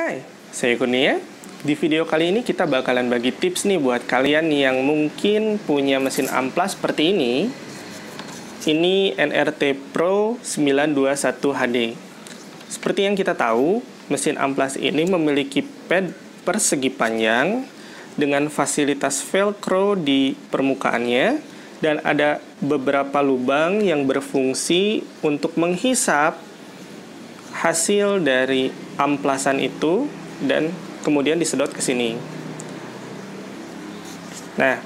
Hai, saya Kurnia. Di video kali ini kita bakalan bagi tips nih buat kalian yang mungkin punya mesin amplas seperti ini. Ini NRT Pro 921 HD. Seperti yang kita tahu, mesin amplas ini memiliki pad persegi panjang dengan fasilitas velcro di permukaannya dan ada beberapa lubang yang berfungsi untuk menghisap hasil dari amplasan itu dan kemudian disedot ke sini. Nah,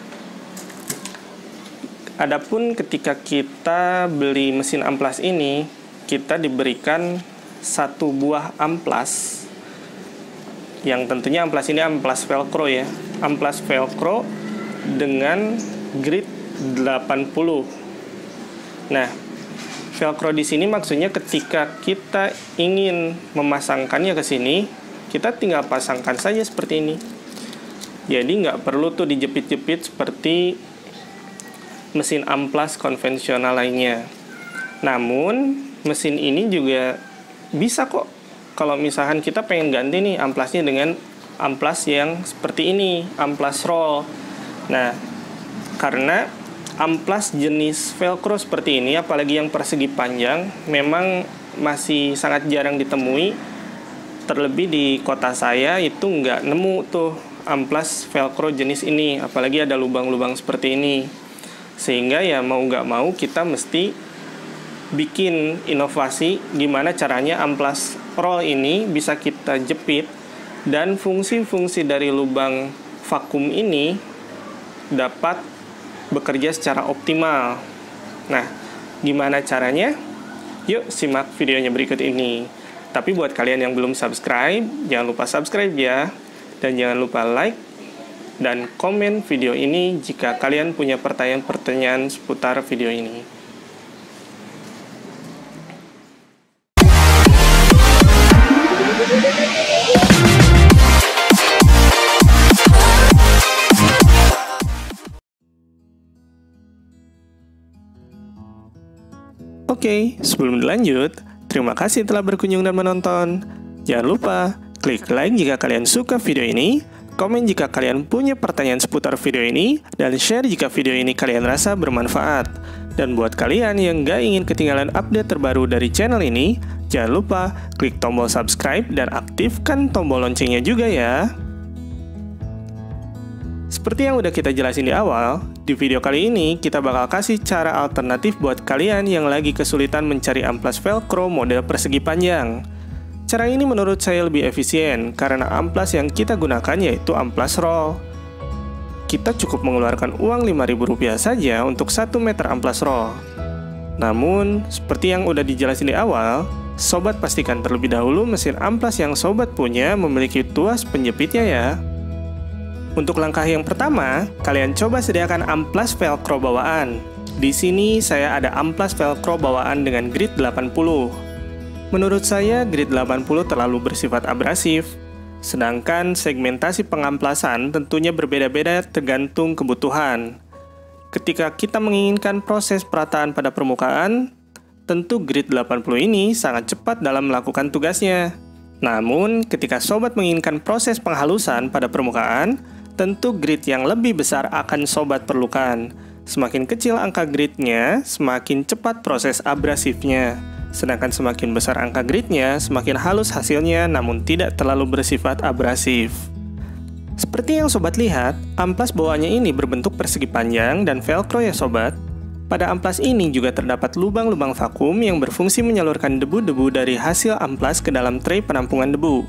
adapun ketika kita beli mesin amplas ini, kita diberikan satu buah amplas yang tentunya amplas ini amplas velcro ya. Amplas velcro dengan grit 80. Nah, velcro di sini maksudnya ketika kita ingin memasangkannya ke sini, kita tinggal pasangkan saja seperti ini. Jadi nggak perlu tuh dijepit-jepit seperti mesin amplas konvensional lainnya. Namun, mesin ini juga bisa kok kalau misalkan kita pengen ganti nih amplasnya dengan amplas yang seperti ini, amplas roll. Nah, karena amplas jenis velcro seperti ini, apalagi yang persegi panjang, memang masih sangat jarang ditemui. Terlebih di kota saya itu nggak nemu tuh amplas velcro jenis ini, apalagi ada lubang-lubang seperti ini. Sehingga ya mau nggak mau kita mesti bikin inovasi gimana caranya amplas roll ini bisa kita jepit dan fungsi-fungsi dari lubang vakum ini dapat bekerja secara optimal. Nah, gimana caranya? Yuk simak videonya berikut ini. Tapi buat kalian yang belum subscribe, jangan lupa subscribe ya. Dan jangan lupa like dan komen video ini jika kalian punya pertanyaan-pertanyaan seputar video ini. Oke, sebelum dilanjut, terima kasih telah berkunjung dan menonton. Jangan lupa klik like jika kalian suka video ini, komen jika kalian punya pertanyaan seputar video ini, dan share jika video ini kalian rasa bermanfaat. Dan buat kalian yang gak ingin ketinggalan update terbaru dari channel ini, jangan lupa klik tombol subscribe dan aktifkan tombol loncengnya juga ya. Seperti yang udah kita jelasin di awal, di video kali ini kita bakal kasih cara alternatif buat kalian yang lagi kesulitan mencari amplas velcro model persegi panjang. Cara ini menurut saya lebih efisien karena amplas yang kita gunakan yaitu amplas roll. Kita cukup mengeluarkan uang Rp5.000 saja untuk 1 meter amplas roll. Namun, seperti yang udah dijelasin di awal, sobat pastikan terlebih dahulu mesin amplas yang sobat punya memiliki tuas penjepitnya ya. Untuk langkah yang pertama, kalian coba sediakan amplas velcro bawaan. Di sini saya ada amplas velcro bawaan dengan grit 80. Menurut saya, grit 80 terlalu bersifat abrasif. Sedangkan segmentasi pengamplasan tentunya berbeda-beda tergantung kebutuhan. Ketika kita menginginkan proses perataan pada permukaan, tentu grit 80 ini sangat cepat dalam melakukan tugasnya. Namun, ketika sobat menginginkan proses penghalusan pada permukaan, tentu grit yang lebih besar akan sobat perlukan. Semakin kecil angka gritnya, semakin cepat proses abrasifnya. Sedangkan semakin besar angka gritnya, semakin halus hasilnya namun tidak terlalu bersifat abrasif. Seperti yang sobat lihat, amplas bawaannya ini berbentuk persegi panjang dan velcro ya sobat. Pada amplas ini juga terdapat lubang-lubang vakum yang berfungsi menyalurkan debu-debu dari hasil amplas ke dalam tray penampungan debu.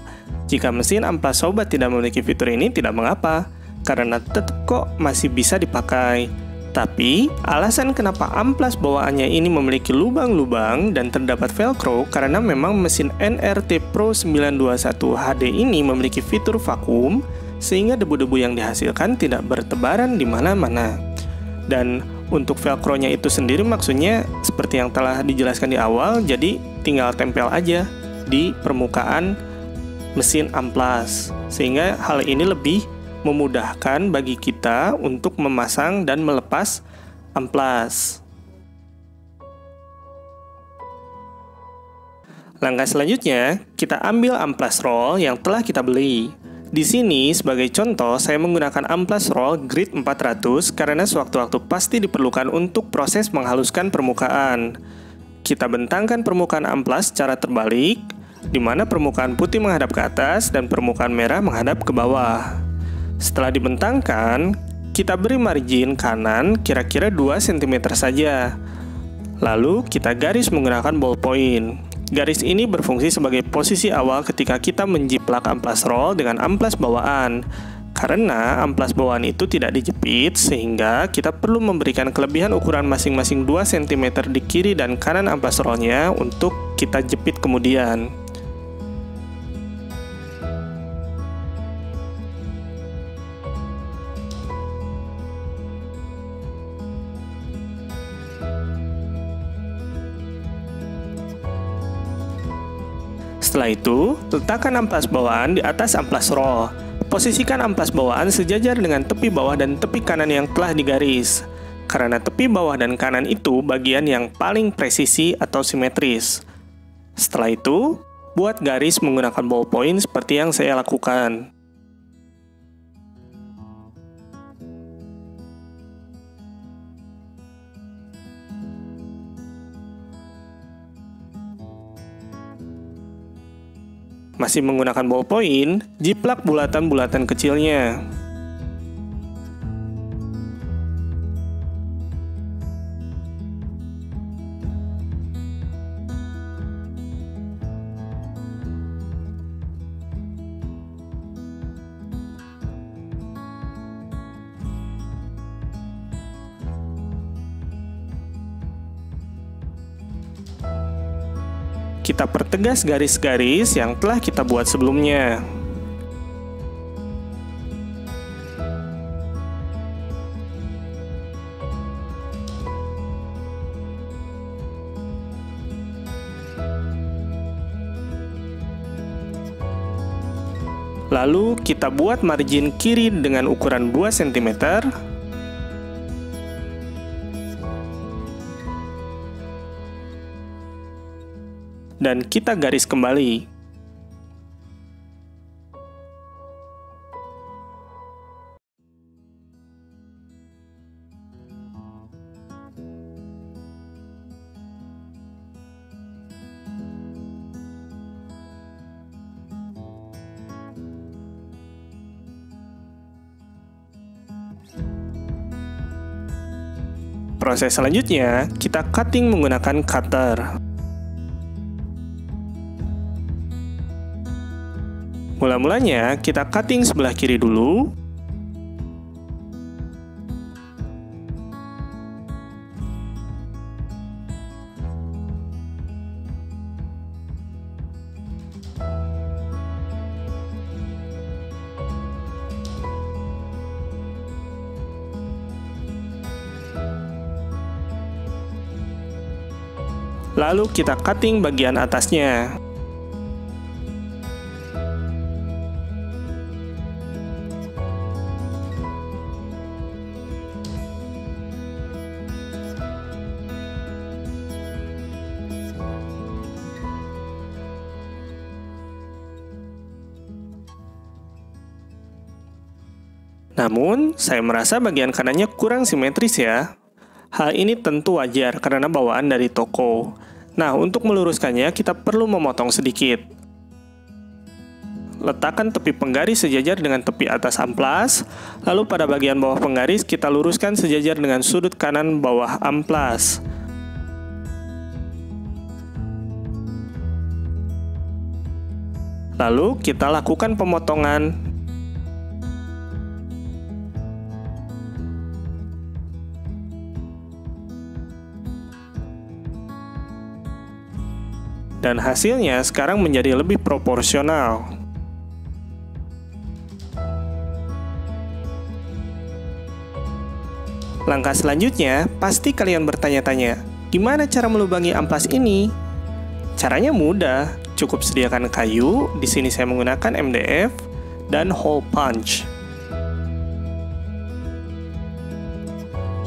Jika mesin amplas sobat tidak memiliki fitur ini tidak mengapa, karena tetap kok masih bisa dipakai. Tapi, alasan kenapa amplas bawaannya ini memiliki lubang-lubang dan terdapat velcro karena memang mesin NRT Pro 921 HD ini memiliki fitur vakum sehingga debu-debu yang dihasilkan tidak bertebaran di mana-mana. Dan untuk velcro-nya itu sendiri maksudnya seperti yang telah dijelaskan di awal, jadi tinggal tempel aja di permukaan mesin amplas. Sehingga hal ini lebih memudahkan bagi kita untuk memasang dan melepas amplas. Langkah selanjutnya, kita ambil amplas roll yang telah kita beli. Di sini, sebagai contoh, saya menggunakan amplas roll grid 400 karena sewaktu-waktu pasti diperlukan untuk proses menghaluskan permukaan. Kita bentangkan permukaan amplas secara terbalik, di mana permukaan putih menghadap ke atas dan permukaan merah menghadap ke bawah. Setelah dibentangkan, kita beri margin kanan kira-kira 2 cm saja. Lalu, kita garis menggunakan ballpoint. Garis ini berfungsi sebagai posisi awal ketika kita menjiplak amplas roll dengan amplas bawaan. Karena amplas bawaan itu tidak dijepit, sehingga kita perlu memberikan kelebihan ukuran masing-masing 2 cm di kiri dan kanan amplas rollnya untuk kita jepit kemudian. Setelah itu, letakkan amplas bawaan di atas amplas roll. Posisikan amplas bawaan sejajar dengan tepi bawah dan tepi kanan yang telah digaris. Karena tepi bawah dan kanan itu bagian yang paling presisi atau simetris. Setelah itu, buat garis menggunakan ballpoint seperti yang saya lakukan. Masih menggunakan ballpoint, jiplak bulatan-bulatan kecilnya. Kita pertegas garis-garis yang telah kita buat sebelumnya. Lalu kita buat margin kiri dengan ukuran 2 cm. Dan kita garis kembali. Proses selanjutnya, kita cutting menggunakan cutter. Mula-mulanya, kita cutting sebelah kiri dulu. Lalu kita cutting bagian atasnya. Namun, saya merasa bagian kanannya kurang simetris ya. Hal ini tentu wajar karena bawaan dari toko. Nah, untuk meluruskannya kita perlu memotong sedikit. Letakkan tepi penggaris sejajar dengan tepi atas amplas, lalu pada bagian bawah penggaris kita luruskan sejajar dengan sudut kanan bawah amplas. Lalu kita lakukan pemotongan. Dan hasilnya sekarang menjadi lebih proporsional. Langkah selanjutnya, pasti kalian bertanya-tanya, gimana cara melubangi amplas ini? Caranya mudah, cukup sediakan kayu, di sini saya menggunakan MDF, dan hole punch.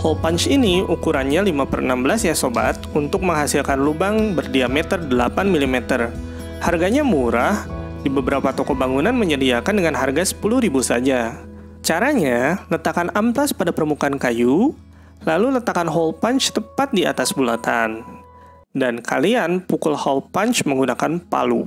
Hole punch ini ukurannya 5/16 ya sobat, untuk menghasilkan lubang berdiameter 8 mm. Harganya murah, di beberapa toko bangunan menyediakan dengan harga 10.000 saja. Caranya, letakkan amplas pada permukaan kayu, lalu letakkan hole punch tepat di atas bulatan. Dan kalian pukul hole punch menggunakan palu.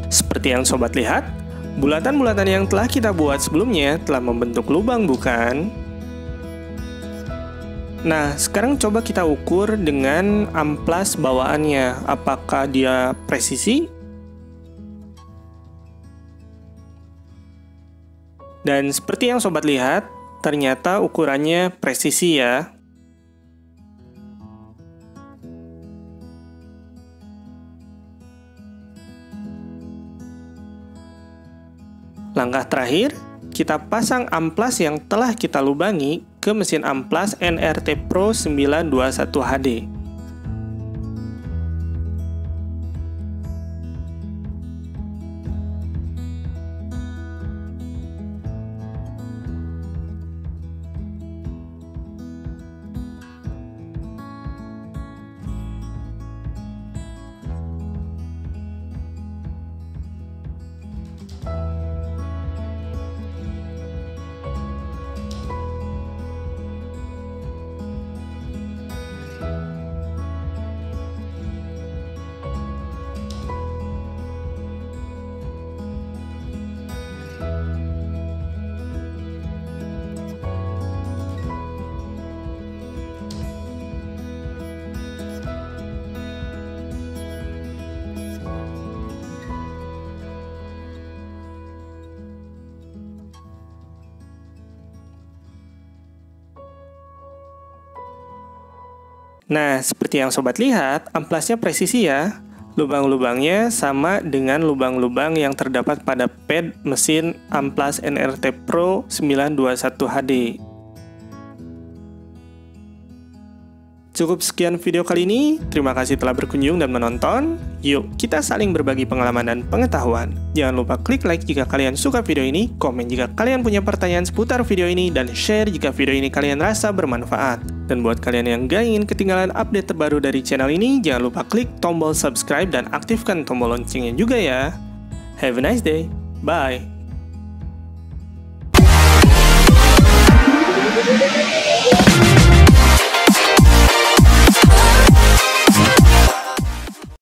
Seperti yang sobat lihat, bulatan-bulatan yang telah kita buat sebelumnya telah membentuk lubang, bukan? Nah, sekarang coba kita ukur dengan amplas bawaannya. Apakah dia presisi? Dan seperti yang sobat lihat, ternyata ukurannya presisi ya. Langkah terakhir, kita pasang amplas yang telah kita lubangi ke mesin amplas NRT Pro 921 HD. Nah, seperti yang sobat lihat, amplasnya presisi ya. Lubang-lubangnya sama dengan lubang-lubang yang terdapat pada pad mesin amplas NRT Pro 921 HD. Cukup sekian video kali ini, terima kasih telah berkunjung dan menonton. Yuk, kita saling berbagi pengalaman dan pengetahuan. Jangan lupa klik like jika kalian suka video ini, komen jika kalian punya pertanyaan seputar video ini, dan share jika video ini kalian rasa bermanfaat. Dan buat kalian yang gak ingin ketinggalan update terbaru dari channel ini, jangan lupa klik tombol subscribe dan aktifkan tombol loncengnya juga ya. Have a nice day. Bye.